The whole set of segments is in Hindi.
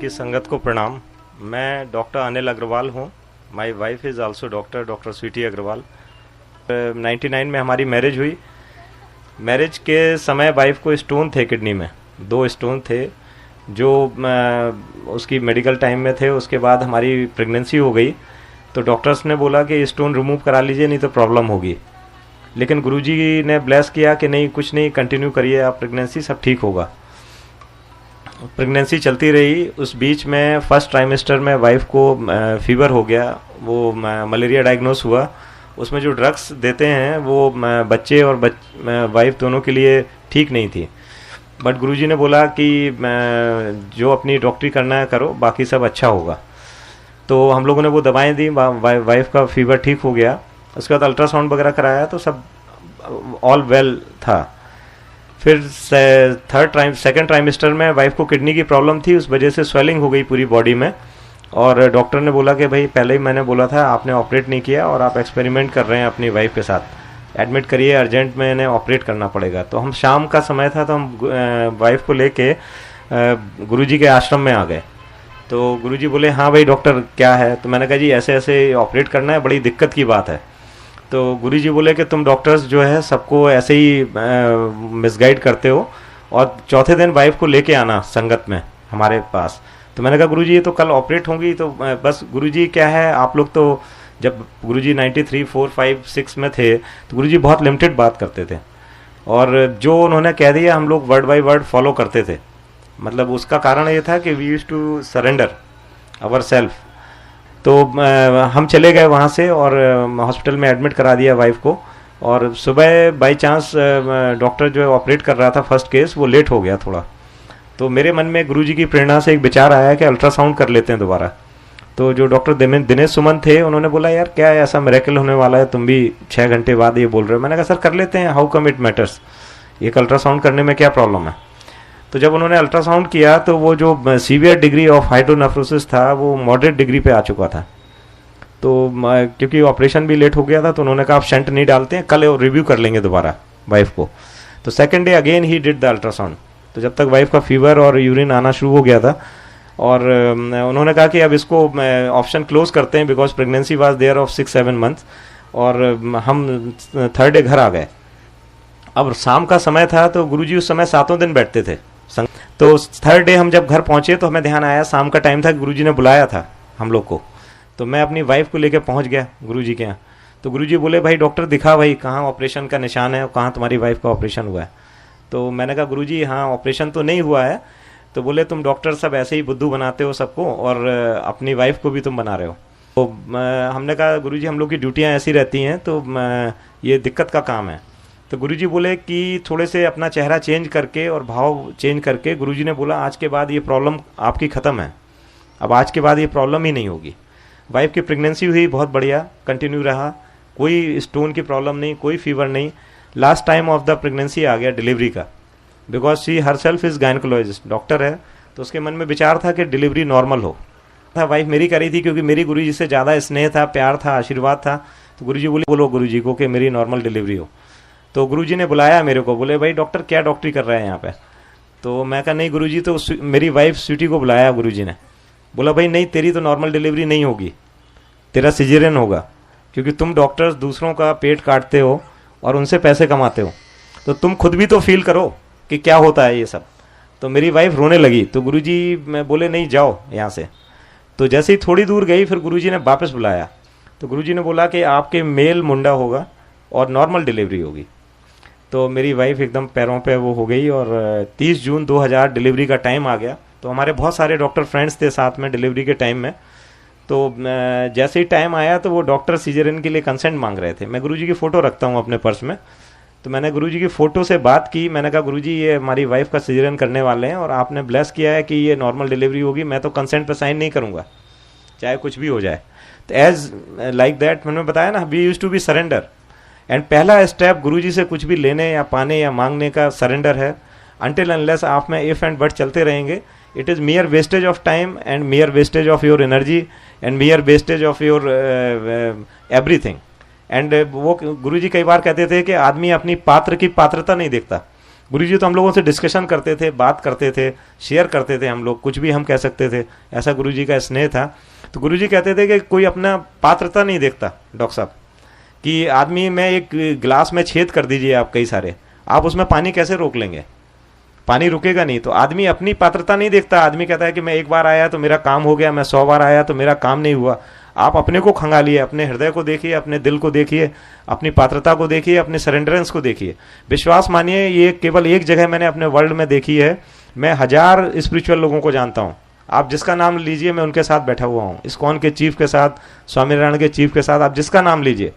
की संगत को प्रणाम। मैं डॉक्टर अनिल अग्रवाल हूँ। My wife is also doctor Sweety Agarwal. 99 में हमारी मैरिज हुई। मैरिज के समय वाइफ को स्टोन थे किडनी में, 2 स्टोन थे जो उसकी मेडिकल टाइम में थे। उसके बाद हमारी प्रेगनेंसी हो गई तो डॉक्टर्स ने बोला कि स्टोन रिमूव करा लीजिए, नहीं तो प्रॉब्लम होगी। लेकिन गुरुजी ने ब्लेस किया कि नहीं, कुछ नहीं, कंटिन्यू करिए आप प्रेगनेंसी, सब ठीक होगा। प्रेगनेंसी चलती रही। उस बीच में फर्स्ट ट्राइमेस्टर में वाइफ को फीवर हो गया, वो मलेरिया डायग्नोस हुआ। उसमें जो ड्रग्स देते हैं वो बच्चे और वाइफ दोनों के लिए ठीक नहीं थी। बट गुरुजी ने बोला कि जो अपनी डॉक्टरी करना है करो, बाकी सब अच्छा होगा। तो हम लोगों ने वो दवाएं दी, वाइफ का फीवर ठीक हो गया। उसके बाद अल्ट्रासाउंड वगैरह कराया तो सब ऑल वेल था। फिर सेकेंड ट्राइमेस्टर में वाइफ को किडनी की प्रॉब्लम थी, उस वजह से स्वेलिंग हो गई पूरी बॉडी में। और डॉक्टर ने बोला कि भाई पहले ही मैंने बोला था, आपने ऑपरेट नहीं किया और आप एक्सपेरिमेंट कर रहे हैं अपनी वाइफ के साथ, एडमिट करिए, अर्जेंट में इन्हें ऑपरेट करना पड़ेगा। तो हम शाम का समय था तो हम वाइफ को लेके गुरुजी के आश्रम में आ गए। तो गुरुजी बोले हाँ भाई डॉक्टर क्या है। तो मैंने कहा जी ऐसे ऐसे ऑपरेट करना है, बड़ी दिक्कत की बात है। तो गुरुजी बोले कि तुम डॉक्टर्स जो है सबको ऐसे ही मिसगाइड करते हो, और चौथे दिन वाइफ को लेके आना संगत में हमारे पास। तो मैंने कहा गुरुजी ये तो कल ऑपरेट होंगी। तो बस गुरुजी क्या है, आप लोग तो जब गुरुजी 93, 4, 5, 6 में थे तो गुरुजी बहुत लिमिटेड बात करते थे, और जो उन्होंने कह दिया हम लोग वर्ड बाय वर्ड फॉलो करते थे। मतलब उसका कारण ये था कि we used to surrender ourself. तो हम चले गए वहाँ से और हॉस्पिटल में एडमिट करा दिया वाइफ को। और सुबह बाय चांस डॉक्टर जो है ऑपरेट कर रहा था फर्स्ट केस, वो लेट हो गया थोड़ा। तो मेरे मन में गुरुजी की प्रेरणा से एक विचार आया कि अल्ट्रासाउंड कर लेते हैं दोबारा। तो जो डॉक्टर दिनेश सुमन थे उन्होंने बोला यार क्या है, ऐसा मिरेकल होने वाला है, तुम भी 6 घंटे बाद ये बोल रहे हो। मैंने कहा सर कर लेते हैं, हाउ कम इट मैटर्स, एक अल्ट्रासाउंड करने में क्या प्रॉब्लम है। तो जब उन्होंने अल्ट्रासाउंड किया तो वो जो सीवियर डिग्री ऑफ हाइड्रोनेफ्रोसिस था वो मॉडरेट डिग्री पे आ चुका था। तो क्योंकि ऑपरेशन भी लेट हो गया था तो उन्होंने कहा आप शंट नहीं डालते हैं, कल रिव्यू कर लेंगे दोबारा वाइफ को। तो second day again he did the ultrasound. तो जब तक वाइफ का फीवर और यूरिन आना शुरू हो गया था, और उन्होंने कहा कि अब इसको ऑप्शन क्लोज करते हैं because pregnancy was there of 6-7 months. और हम थर्ड डे घर आ गए। अब शाम का समय था तो गुरुजी उस समय 7 दिन बैठते थे। तो थर्ड डे हम जब घर पहुंचे तो हमें ध्यान आया शाम का टाइम था, गुरुजी ने बुलाया था हम लोग को। तो मैं अपनी वाइफ को लेकर पहुंच गया गुरुजी के यहाँ। तो गुरुजी बोले भाई डॉक्टर दिखा भाई कहाँ ऑपरेशन का निशान है, कहाँ तुम्हारी वाइफ का ऑपरेशन हुआ है। तो मैंने कहा गुरुजी हाँ ऑपरेशन तो नहीं हुआ है। तो बोले तुम डॉक्टर सब ऐसे ही बुद्धू बनाते हो सबको, और अपनी वाइफ को भी तुम बना रहे हो। तो हमने कहा गुरुजी हम लोग की ड्यूटियाँ ऐसी रहती हैं, तो ये दिक्कत का काम है। तो गुरुजी बोले कि थोड़े से अपना चेहरा चेंज करके और भाव चेंज करके गुरुजी ने बोला आज के बाद ये प्रॉब्लम आपकी ख़त्म है, अब आज के बाद ये प्रॉब्लम ही नहीं होगी। वाइफ की प्रेगनेंसी हुई, बहुत बढ़िया कंटिन्यू रहा, कोई स्टोन की प्रॉब्लम नहीं, कोई फीवर नहीं। Last time of the pregnancy आ गया डिलीवरी का, because she herself is gynaecologist, doctor है। तो उसके मन में विचार था कि डिलीवरी नॉर्मल हो। था वाइफ मेरी करी थी क्योंकि मेरी गुरुजी से ज़्यादा स्नेह था, प्यार था, आशीर्वाद था। तो गुरुजी बोलो गुरुजी को कि मेरी नॉर्मल डिलीवरी हो। तो गुरुजी ने बुलाया मेरे को, बोले भाई डॉक्टर क्या डॉक्टरी कर रहे हैं यहाँ पे। तो मैं कहा नहीं गुरुजी, तो मेरी वाइफ स्वीटी को बुलाया गुरुजी ने, बोला भाई नहीं तेरी तो नॉर्मल डिलीवरी नहीं होगी, तेरा सिजेरियन होगा, क्योंकि तुम डॉक्टर्स दूसरों का पेट काटते हो और उनसे पैसे कमाते हो, तो तुम खुद भी तो फील करो कि क्या होता है ये सब। तो मेरी वाइफ रोने लगी। तो गुरुजी मैं बोले नहीं जाओ यहाँ से। तो जैसे ही थोड़ी दूर गई फिर गुरुजी ने वापस बुलाया। तो गुरुजी ने बोला कि आपके मेल मुंडा होगा और नॉर्मल डिलीवरी होगी। तो मेरी वाइफ एकदम पैरों पे वो हो गई, और 30 जून 2000 डिलीवरी का टाइम आ गया। तो हमारे बहुत सारे डॉक्टर फ्रेंड्स थे साथ में डिलीवरी के टाइम में। तो जैसे ही टाइम आया तो वो डॉक्टर सीजरियन के लिए कंसेंट मांग रहे थे। मैं गुरुजी की फ़ोटो रखता हूँ अपने पर्स में। तो मैंने गुरुजी की फ़ोटो से बात की, मैंने कहा गुरुजी ये हमारी वाइफ का सीजरियन करने वाले हैं और आपने ब्लेस किया है कि ये नॉर्मल डिलीवरी होगी, मैं तो कंसेंट पे साइन नहीं करूँगा चाहे कुछ भी हो जाए। तो एज लाइक दैट मैंने बताया ना, we use to be surrender. And पहला स्टेप गुरुजी से कुछ भी लेने या पाने या मांगने का सरेंडर है। अनटिल अनलेस आप में इफ़ एंड बट चलते रहेंगे, it is मियर wastage of time and मियर wastage of your energy and मियर wastage of your everything. And वो गुरुजी कई बार कहते थे कि आदमी अपनी पात्र की पात्रता नहीं देखता, गुरुजी तो हम लोगों से डिस्कशन करते थे, बात करते थे, शेयर करते थे, हम लोग कुछ भी हम कह सकते थे, ऐसा गुरुजी का स्नेह था। तो गुरुजी कहते थे कि कोई अपना पात्रता नहीं देखता डॉक्टर साहब, कि आदमी में एक गिलास में छेद कर दीजिए आप कई सारे, आप उसमें पानी कैसे रोक लेंगे, पानी रुकेगा नहीं। तो आदमी अपनी पात्रता नहीं देखता, आदमी कहता है कि मैं एक बार आया तो मेरा काम हो गया, मैं 100 बार आया तो मेरा काम नहीं हुआ। आप अपने को खंगालिए, अपने हृदय को देखिए, अपने दिल को देखिए, अपनी पात्रता को देखिए, अपने सरेंडरेंस को देखिए। विश्वास मानिए ये केवल एक जगह मैंने अपने वर्ल्ड में देखी है। मैं 1000 स्पिरिचुअल लोगों को जानता हूँ, आप जिसका नाम लीजिए मैं उनके साथ बैठा हुआ हूँ, इस्कॉन के चीफ के साथ, स्वामीनारायण के चीफ के साथ, आप जिसका नाम लीजिए,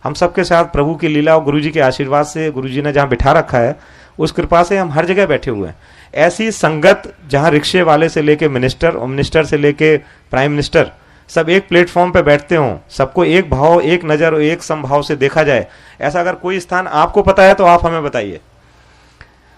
हम सबके साथ प्रभु की लीला और गुरुजी के आशीर्वाद से, गुरुजी ने जहाँ बिठा रखा है उस कृपा से हम हर जगह बैठे हुए हैं। ऐसी संगत जहाँ रिक्शे वाले से लेके मिनिस्टर और मिनिस्टर से लेके प्राइम मिनिस्टर सब एक प्लेटफॉर्म पे बैठते हों, सबको एक भाव, एक नज़र और एक समभाव से देखा जाए, ऐसा अगर कोई स्थान आपको पता है तो आप हमें बताइए।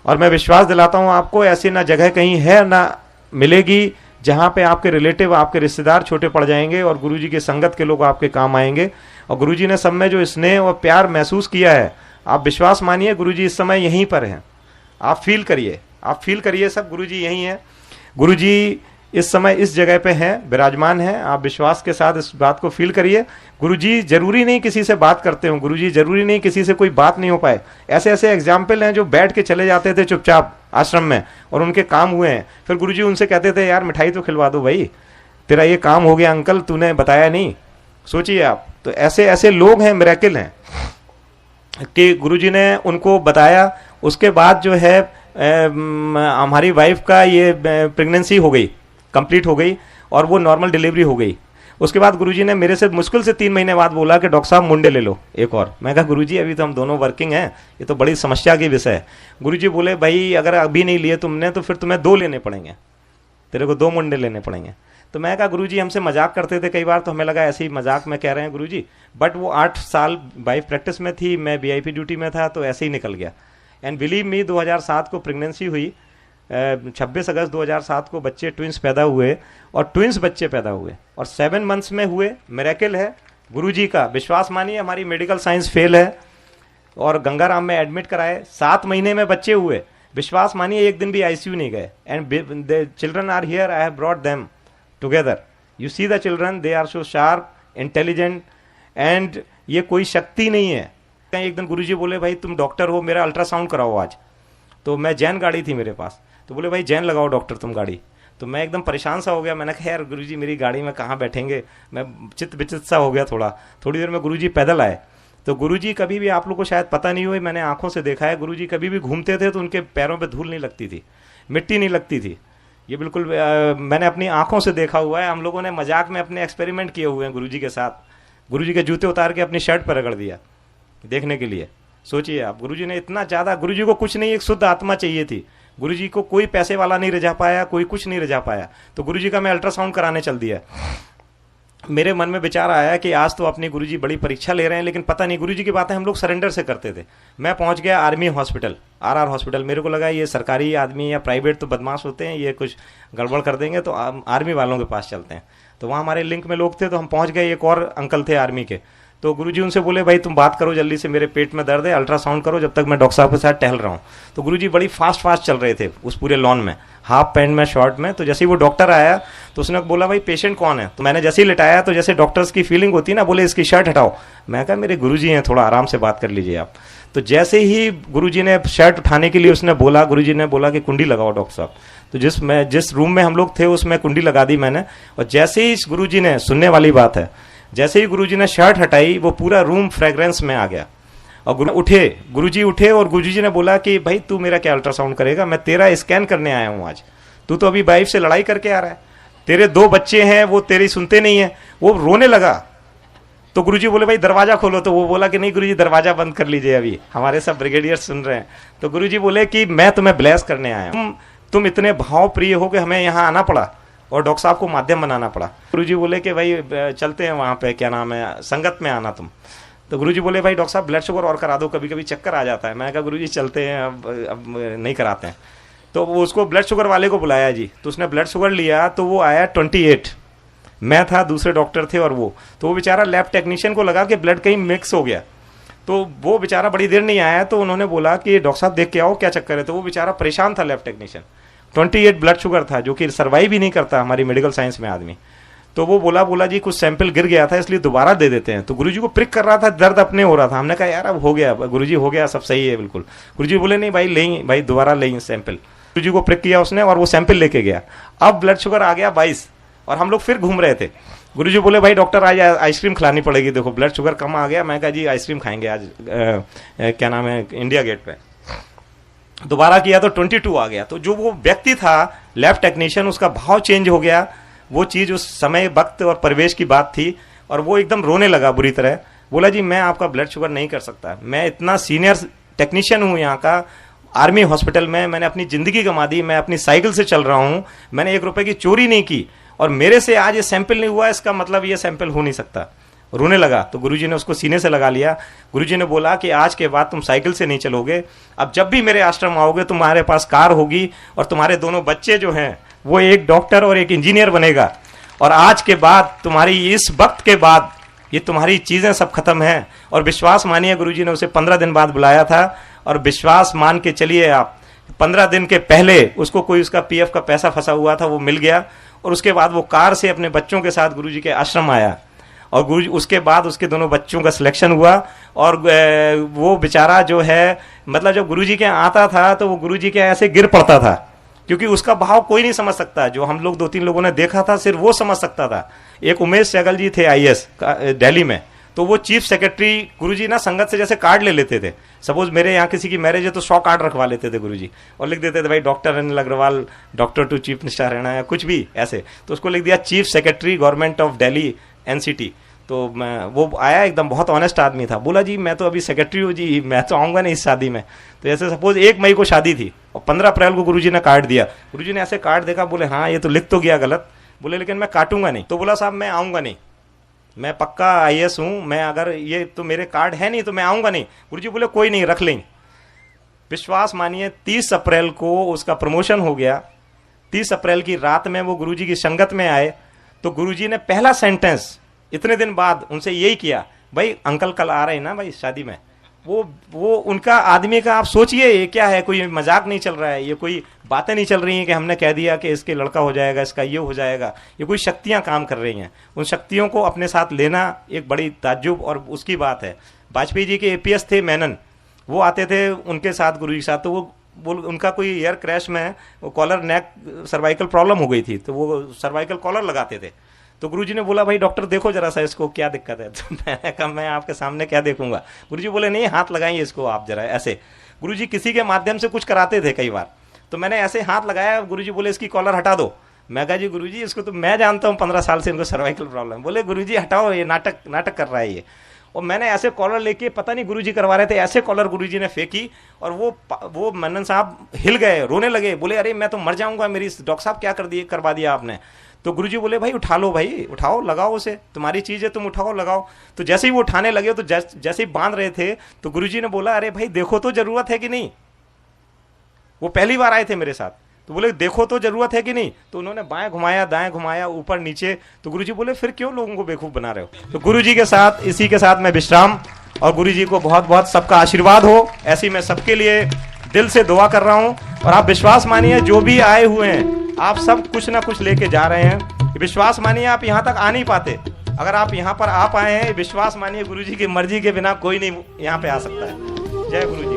और मैं विश्वास दिलाता हूँ आपको, ऐसी ना जगह कहीं है ना मिलेगी जहाँ पे आपके रिलेटिव, आपके रिश्तेदार छोटे पड़ जाएंगे और गुरुजी के संगत के लोग आपके काम आएंगे। और गुरुजी ने सब में जो स्नेह और प्यार महसूस किया है, आप विश्वास मानिए गुरुजी इस समय यहीं पर हैं। आप फील करिए, आप फील करिए, सब गुरुजी यहीं हैं। गुरुजी इस समय इस जगह पे हैं, विराजमान हैं। आप विश्वास के साथ इस बात को फील करिए। गुरुजी जरूरी नहीं किसी से बात करते हो, गुरुजी जरूरी नहीं किसी से कोई बात नहीं हो पाए। ऐसे ऐसे एग्जाम्पल हैं जो बैठ के चले जाते थे चुपचाप आश्रम में और उनके काम हुए हैं। फिर गुरुजी उनसे कहते थे यार मिठाई तो खिलवा दो भाई, तेरा ये काम हो गया अंकल, तूने बताया नहीं। सोचिए आप, तो ऐसे ऐसे लोग हैं, मिरेकल हैं कि गुरुजी ने उनको बताया। उसके बाद जो है हमारी वाइफ का ये प्रेगनेंसी हो गई, कंप्लीट हो गई और वो नॉर्मल डिलीवरी हो गई। उसके बाद गुरुजी ने मेरे से मुश्किल से 3 महीने बाद बोला कि डॉक्टर साहब मुंडे ले लो एक और। मैं कहा गुरुजी अभी तो हम दोनों वर्किंग हैं, ये तो बड़ी समस्या की विषय है। गुरुजी बोले भाई अगर अभी नहीं लिए तुमने तो फिर तुम्हें 2 लेने पड़ेंगे, तेरे को 2 मुंडे लेने पड़ेंगे। तो मैं कहा गुरुजी हमसे मजाक करते थे कई बार, तो हमें लगा ऐसे ही मजाक में कह रहे हैं गुरुजी, बट वो 8 साल वाइफ प्रैक्टिस में थी, मैं वीआईपी ड्यूटी में था, तो ऐसे ही निकल गया। एंड बिलीव मी 2007 को प्रेगनेंसी हुई, 26 अगस्त 2007 को बच्चे ट्विंस पैदा हुए और ट्विंस बच्चे पैदा हुए और 7 मंथ्स में हुए। मिरेकल है गुरुजी का, विश्वास मानिए। हमारी मेडिकल साइंस फेल है और गंगाराम में एडमिट कराए, 7 महीने में बच्चे हुए। विश्वास मानिए एक दिन भी आईसीयू नहीं गए। And the children are here, I have brought them together. You see the children, they are so sharp, intelligent, and ये कोई शक्ति नहीं है। एक दिन गुरुजी बोले भाई तुम डॉक्टर हो, मेरा अल्ट्रासाउंड कराओ आज। तो मैं जैन गाड़ी थी मेरे पास, तो बोले भाई जैन लगाओ डॉक्टर तुम गाड़ी। तो मैं एकदम परेशान सा हो गया, मैंने कहा यार गुरुजी मेरी गाड़ी में कहाँ बैठेंगे, मैं चित विचित सा हो गया थोड़ा। थोड़ी देर में गुरुजी पैदल आए। तो गुरुजी कभी भी, आप लोग को शायद पता नहीं हुई, मैंने आंखों से देखा है, गुरुजी कभी भी घूमते थे तो उनके पैरों पे धूल नहीं लगती थी, मिट्टी नहीं लगती थी। ये बिल्कुल मैंने अपनी आंखों से देखा हुआ है। हम लोगों ने मजाक में अपने एक्सपेरिमेंट किए हुए हैं गुरुजी के साथ। गुरुजी के जूते उतार के अपनी शर्ट पर रगड़ दिया देखने के लिए। सोचिए आप, गुरुजी ने इतना ज़्यादा, गुरुजी को कुछ नहीं, एक शुद्ध आत्मा चाहिए थी। गुरुजी को कोई पैसे वाला नहीं रिझा पाया, कोई कुछ नहीं रिझा पाया। तो गुरुजी का मैं अल्ट्रासाउंड कराने चल दिया। मेरे मन में विचार आया कि आज तो अपनी गुरुजी बड़ी परीक्षा ले रहे हैं, लेकिन पता नहीं, गुरुजी की बातें हम लोग सरेंडर से करते थे। मैं पहुंच गया आर्मी हॉस्पिटल, आरआर हॉस्पिटल। मेरे को लगा ये सरकारी आदमी या प्राइवेट तो बदमाश होते हैं, ये कुछ गड़बड़ कर देंगे, तो आर्मी वालों के पास चलते हैं। तो वहाँ हमारे लिंक में लोग थे, तो हम पहुँच गए। एक और अंकल थे आर्मी के, तो गुरुजी उनसे बोले भाई तुम बात करो जल्दी से, मेरे पेट में दर्द है, अल्ट्रासाउंड करो जब तक मैं डॉक्टर साहब के साथ टहल रहा हूँ। तो गुरुजी बड़ी फास्ट चल रहे थे उस पूरे लॉन में, हाफ पैंट में, शॉर्ट में। तो जैसे ही वो डॉक्टर आया तो उसने बोला भाई पेशेंट कौन है। तो मैंने जैसे ही लिटाया तो जैसे डॉक्टर्स की फीलिंग होती है ना, बोले इसकी शर्ट हटाओ। मैं कहा मेरे गुरुजी हैं, थोड़ा आराम से बात कर लीजिए आप। तो जैसे ही गुरुजी ने शर्ट उठाने के लिए उसने बोला, गुरुजी ने बोला कि कुंडी लगाओ डॉक्टर साहब। तो जिस रूम में हम लोग थे उसमें कुंडी लगा दी मैंने। और जैसे ही गुरुजी ने, सुनने वाली बात है, जैसे ही गुरुजी ने शर्ट हटाई वो पूरा रूम फ्रेग्रेंस में आ गया। और गुरुजी उठे और गुरुजी ने बोला कि भाई तू मेरा क्या अल्ट्रासाउंड करेगा, मैं तेरा स्कैन करने आया हूँ आज। तू तो अभी वाइफ से लड़ाई करके आ रहा है, तेरे 2 बच्चे हैं, वो तेरी सुनते नहीं है। वो रोने लगा। तो गुरुजी बोले भाई दरवाजा खोलो। तो वो बोला कि नहीं गुरुजी दरवाजा बंद कर लीजिए, अभी हमारे सब ब्रिगेडियर सुन रहे हैं। तो गुरुजी बोले कि मैं तुम्हें ब्लेस करने आया हूँ, तुम इतने भाव प्रिय हो कि हमें यहाँ आना पड़ा और डॉक्टर साहब को माध्यम बनाना पड़ा। गुरुजी बोले कि भाई चलते हैं वहाँ पे, क्या नाम है, संगत में आना तुम। तो गुरुजी बोले भाई डॉक्टर साहब ब्लड शुगर और करा दो, कभी कभी चक्कर आ जाता है। मैं कहा गुरुजी चलते हैं, अब नहीं कराते हैं। तो वो उसको ब्लड शुगर वाले को बुलाया जी। तो उसने ब्लड शुगर लिया तो वो आया 28। मैं था, दूसरे डॉक्टर थे और वो। तो वो बेचारा लैब टेक्नीशियन को लगा कि ब्लड कहीं मिक्स हो गया। तो वो बेचारा बड़ी देर नहीं आया, तो उन्होंने बोला कि डॉक्टर साहब देख के आओ क्या चक्कर है। तो वो बेचारा परेशान था, लैब टेक्नीशियन, 28 ब्लड शुगर था, जो कि सर्वाइव ही नहीं करता हमारी मेडिकल साइंस में आदमी। तो वो बोला जी कुछ सैंपल गिर गया था इसलिए दोबारा दे देते हैं। तो गुरुजी को प्रिक कर रहा था, दर्द अपने हो रहा था। हमने कहा यार अब हो गया गुरुजी, हो गया, सब सही है बिल्कुल। गुरुजी बोले नहीं भाई लेंगे, भाई दोबारा लेंगे सैंपल। गुरुजी को प्रिक किया उसने और वो सैंपल लेके गया। अब ब्लड शुगर आ गया 22 और हम लोग फिर घूम रहे थे। गुरुजी बोले भाई डॉक्टर आज आइसक्रीम खिलानी पड़ेगी, देखो ब्लड शुगर कम आ गया। मैं कहा जी आइसक्रीम खाएंगे आज क्या नाम है इंडिया गेट पे। दोबारा किया तो 22 आ गया। तो जो वो व्यक्ति था लैब टेक्नीशियन, उसका भाव चेंज हो गया। वो चीज उस समय वक्त और परिवेश की बात थी और वो एकदम रोने लगा बुरी तरह। बोला जी मैं आपका ब्लड शुगर नहीं कर सकता, मैं इतना सीनियर टेक्नीशियन हूं यहाँ का, आर्मी हॉस्पिटल में मैंने अपनी जिंदगी गंवा दी, मैं अपनी साइकिल से चल रहा हूं, मैंने 1 रुपए की चोरी नहीं की और मेरे से आज ये सैंपल नहीं हुआ, इसका मतलब ये सैंपल हो नहीं सकता। रोने लगा। तो गुरुजी ने उसको सीने से लगा लिया। गुरुजी ने बोला कि आज के बाद तुम साइकिल से नहीं चलोगे, अब जब भी मेरे आश्रम आओगे तुम्हारे पास कार होगी और तुम्हारे दोनों बच्चे जो हैं वो एक डॉक्टर और एक इंजीनियर बनेगा। और आज के बाद तुम्हारी इस वक्त के बाद ये तुम्हारी चीजें सब खत्म हैं। और विश्वास मानिए गुरुजी ने उसे 15 दिन बाद बुलाया था और विश्वास मान के चलिए आप 15 दिन के पहले उसको कोई उसका पीएफ का पैसा फंसा हुआ था वो मिल गया। और उसके बाद वो कार से अपने बच्चों के साथ गुरुजी के आश्रम आया और गुरुजी उसके बाद उसके दोनों बच्चों का सिलेक्शन हुआ। और वो बेचारा जो है मतलब जब गुरुजी के आता था तो वो गुरुजी के ऐसे गिर पड़ता था, क्योंकि उसका भाव कोई नहीं समझ सकता। जो हम लोग 2-3 लोगों ने देखा था सिर्फ वो समझ सकता था। एक उमेश सहगल जी थे आईएएस दिल्ली में, तो वो चीफ सेक्रेटरी गुरुजी ना संगत से जैसे कार्ड ले लेते थे। सपोज मेरे यहाँ किसी की मैरिज है तो 100 कार्ड रखवा लेते थे गुरुजी और लिख देते थे भाई doctor Anil Agarwal, doctor to chief minister Haryana या कुछ भी ऐसे। तो उसको लिख दिया chief secretary government of Delhi NCT. तो मैं वो आया एकदम बहुत ऑनेस्ट आदमी था, बोला जी मैं तो अभी सेक्रेटरी हूँ जी, मैं तो आऊँगा नहीं इस शादी में। तो ऐसे सपोज 1 मई को शादी थी और 15 अप्रैल को गुरुजी ने कार्ड दिया। गुरुजी ने ऐसे कार्ड देखा, बोले हाँ ये तो लिख तो गया गलत, बोले लेकिन मैं काटूंगा नहीं। तो बोला साहब मैं आऊँगा नहीं, मैं पक्का आईएएस हूँ, मैं अगर ये तो मेरे कार्ड है नहीं तो मैं आऊँगा नहीं। गुरुजी बोले कोई नहीं रख लेंगे। विश्वास मानिए 30 अप्रैल को उसका प्रमोशन हो गया। 30 अप्रैल की रात में वो गुरुजी की संगत में आए तो गुरुजी ने पहला सेंटेंस इतने दिन बाद उनसे यही किया, भाई अंकल कल आ रहे हैं ना भाई शादी में। वो उनका आदमी का आप सोचिए ये क्या है, कोई मजाक नहीं चल रहा है, ये कोई बातें नहीं चल रही हैं कि हमने कह दिया कि इसके लड़का हो जाएगा, इसका ये हो जाएगा। ये कोई शक्तियां काम कर रही हैं। उन शक्तियों को अपने साथ लेना एक बड़ी ताज्जुब और उसकी बात है। वाजपेयी जी के एपीएस थे मेनन, वो आते थे उनके साथ गुरु के साथ, तो वो उनका कोई एयर क्रैश में वो कॉलर नेक सर्वाइकल प्रॉब्लम हो गई थी, तो वो सर्वाइकल कॉलर लगाते थे। तो गुरुजी ने बोला भाई डॉक्टर देखो जरा सा इसको क्या दिक्कत है। तो मैंने कहा मैं आपके सामने क्या देखूंगा। गुरुजी बोले नहीं हाथ लगाइए इसको आप जरा ऐसे। गुरुजी किसी के माध्यम से कुछ कराते थे कई बार, तो मैंने ऐसे हाथ लगाया, गुरुजी बोले इसकी कॉलर हटा दो। मैं कहा जी गुरुजी इसको तो मैं जानता हूँ 15 साल से इनको सर्वाइकल प्रॉब्लम। बोले गुरुजी हटाओ, ये नाटक कर रहा है ये। और मैंने ऐसे कॉलर लेके, पता नहीं गुरुजी करवा रहे थे, ऐसे कॉलर गुरुजी ने फेंकी और वो मन्नन साहब हिल गए, रोने लगे, बोले अरे मैं तो मर जाऊंगा, मेरी डॉक्टर साहब क्या करवा दिया आपने। तो गुरुजी बोले भाई उठा लो, भाई उठाओ लगाओ उसे, तुम्हारी चीज है तुम उठाओ लगाओ। तो जैसे ही वो उठाने लगे तो जैसे ही बांध रहे थे तो गुरुजी ने बोला अरे भाई देखो तो जरूरत है कि नहीं। वो पहली बार आए थे मेरे साथ, तो बोले देखो तो जरूरत है कि नहीं। तो उन्होंने बाएं घुमाया दाएं घुमाया ऊपर नीचे। तो गुरुजी बोले फिर क्यों लोगों को बेवकूफ बना रहे हो। तो गुरुजी के साथ इसी के साथ मैं विश्राम, और गुरुजी को बहुत बहुत सबका आशीर्वाद हो, ऐसी मैं सबके लिए दिल से दुआ कर रहा हूं। और आप विश्वास मानिए जो भी आए हुए हैं आप सब कुछ ना कुछ लेके जा रहे हैं। विश्वास मानिए आप यहाँ तक आ नहीं पाते, अगर आप यहाँ पर आ पाए हैं, विश्वास मानिए गुरुजी की मर्जी के बिना कोई नहीं यहाँ पे आ सकता है। जय गुरुजी।